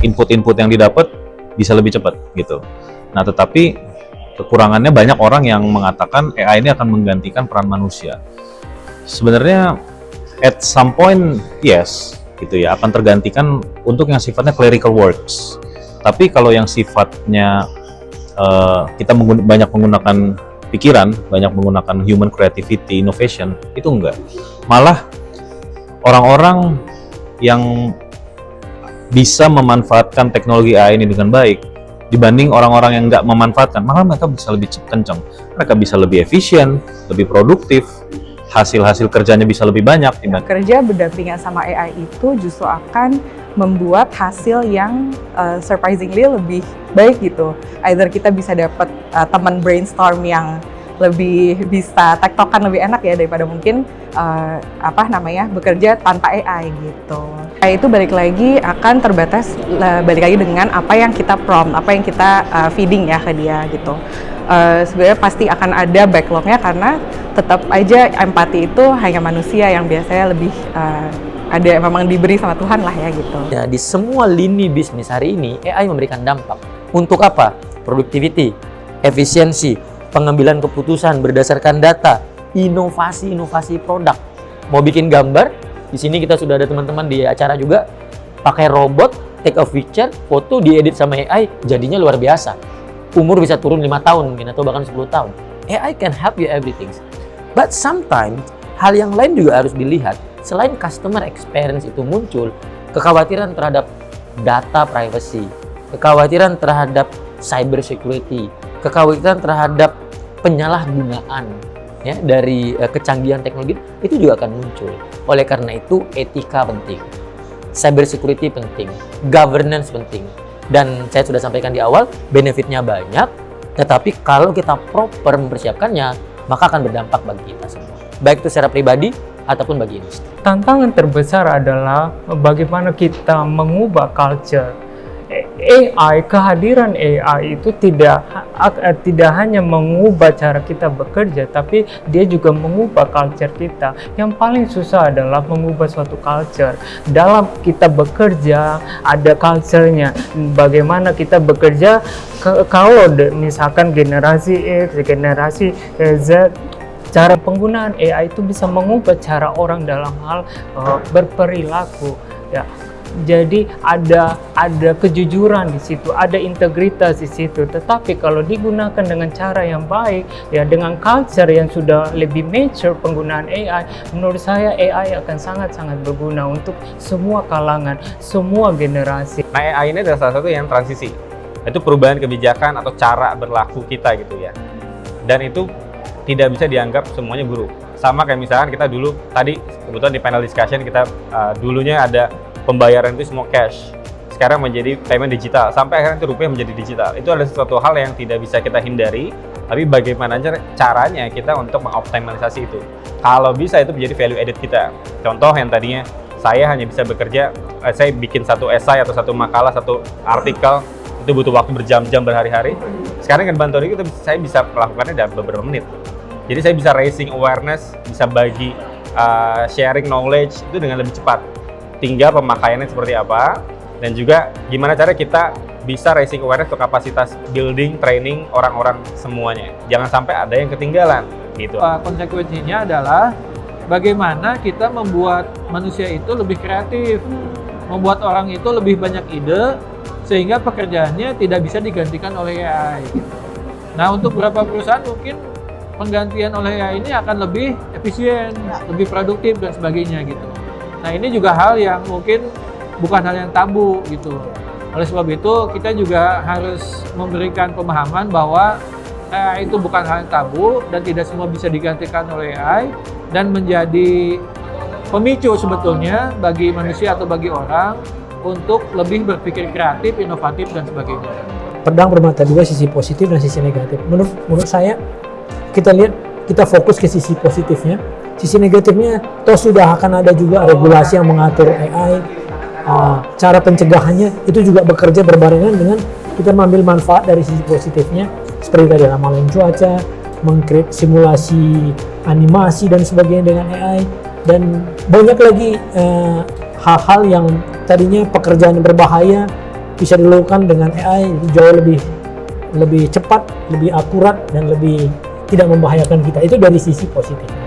input-input yang didapat bisa lebih cepat gitu. Nah, tetapi kekurangannya banyak orang yang mengatakan AI ini akan menggantikan peran manusia. Sebenarnya at some point yes gitu ya, akan tergantikan untuk yang sifatnya clerical works. Tapi kalau yang sifatnya kita banyak menggunakan pikiran, banyak menggunakan human creativity, innovation, itu enggak. Malah orang-orang yang bisa memanfaatkan teknologi AI ini dengan baik dibanding orang-orang yang nggak memanfaatkan, malah mereka bisa lebih kencang, mereka bisa lebih efisien, lebih produktif, hasil kerjanya bisa lebih banyak. Kerja berdampingan sama AI itu justru akan membuat hasil yang surprisingly lebih baik gitu. Either kita bisa dapat teman brainstorm yang lebih bisa tektokan lebih enak ya daripada mungkin bekerja tanpa AI gitu. AI itu balik lagi akan terbatas balik lagi dengan apa yang kita prompt, apa yang kita feeding ya ke dia gitu. Sebenarnya pasti akan ada backlognya karena tetap aja empati itu hanya manusia yang biasanya lebih ada memang diberi sama Tuhan lah ya gitu. Ya, di semua lini bisnis hari ini AI memberikan dampak. Untuk apa? Productivity, efisiensi, pengambilan keputusan berdasarkan data, inovasi produk. Mau bikin gambar, di sini kita sudah ada teman-teman di acara juga pakai robot, take a picture, foto diedit sama AI, jadinya luar biasa. Umur bisa turun 5 tahun mungkin atau bahkan 10 tahun. AI can help you everything. But sometimes hal yang lain juga harus dilihat. Selain customer experience itu muncul, kekhawatiran terhadap data privacy, kekhawatiran terhadap cyber security, kekhawatiran terhadap penyalahgunaan ya dari kecanggihan teknologi itu juga akan muncul. Oleh karena itu etika penting, cyber security penting, governance penting. Dan saya sudah sampaikan di awal, benefitnya banyak, tetapi kalau kita proper mempersiapkannya, maka akan berdampak bagi kita semua. Baik itu secara pribadi ataupun bagi industri. Tantangan terbesar adalah bagaimana kita mengubah culture. AI, kehadiran AI itu tidak hanya mengubah cara kita bekerja, tapi dia juga mengubah culture kita. Yang paling susah adalah mengubah suatu culture. Dalam kita bekerja, ada culture-nya. Bagaimana kita bekerja, kalau misalkan generasi X, generasi Z, cara penggunaan AI itu bisa mengubah cara orang dalam hal berperilaku. Ya. Jadi ada kejujuran di situ, ada integritas di situ. Tetapi kalau digunakan dengan cara yang baik, ya dengan culture yang sudah lebih mature penggunaan AI, menurut saya AI akan sangat-sangat berguna untuk semua kalangan, semua generasi. Nah, AI ini adalah salah satu yang transisi. Itu perubahan kebijakan atau cara berlaku kita gitu ya. Dan itu tidak bisa dianggap semuanya buruk. Sama kayak misalkan kita dulu tadi kebetulan di panel discussion kita dulunya ada pembayaran itu semua cash, sekarang menjadi payment digital, sampai akhirnya itu rupiah menjadi digital. Itu adalah sesuatu hal yang tidak bisa kita hindari, tapi bagaimana caranya kita untuk mengoptimalisasi itu. Kalau bisa itu menjadi value added kita. Contoh yang tadinya saya hanya bisa bekerja, saya bikin satu esai atau satu makalah, satu artikel, itu butuh waktu berjam-jam berhari-hari. Sekarang dengan bantuan itu saya bisa melakukannya dalam beberapa menit. Jadi saya bisa raising awareness, bisa bagi sharing knowledge itu dengan lebih cepat. Tinggal pemakaiannya seperti apa, dan juga gimana cara kita bisa raising awareness untuk kapasitas building, training orang-orang semuanya. Jangan sampai ada yang ketinggalan gitu. Konsekuensinya adalah bagaimana kita membuat manusia itu lebih kreatif, membuat orang itu lebih banyak ide, sehingga pekerjaannya tidak bisa digantikan oleh AI. Nah, untuk beberapa perusahaan mungkin penggantian oleh AI ini akan lebih efisien, lebih produktif dan sebagainya gitu. Nah, ini juga hal yang mungkin bukan hal yang tabu gitu. Oleh sebab itu, kita juga harus memberikan pemahaman bahwa AI itu bukan hal yang tabu dan tidak semua bisa digantikan oleh AI, dan menjadi pemicu sebetulnya bagi manusia atau bagi orang untuk lebih berpikir kreatif, inovatif dan sebagainya. Pedang bermata dua, sisi positif dan sisi negatif. Menurut saya, kita fokus ke sisi positifnya. Sisi negatifnya, toh sudah akan ada juga regulasi yang mengatur AI. Cara pencegahannya itu juga bekerja berbarengan dengan kita mengambil manfaat dari sisi positifnya, seperti tadi ramalan cuaca, mengcreate simulasi animasi dan sebagainya dengan AI, dan banyak lagi hal-hal yang tadinya pekerjaan yang berbahaya bisa dilakukan dengan AI jauh lebih cepat, lebih akurat, dan lebih tidak membahayakan kita. Itu dari sisi positif.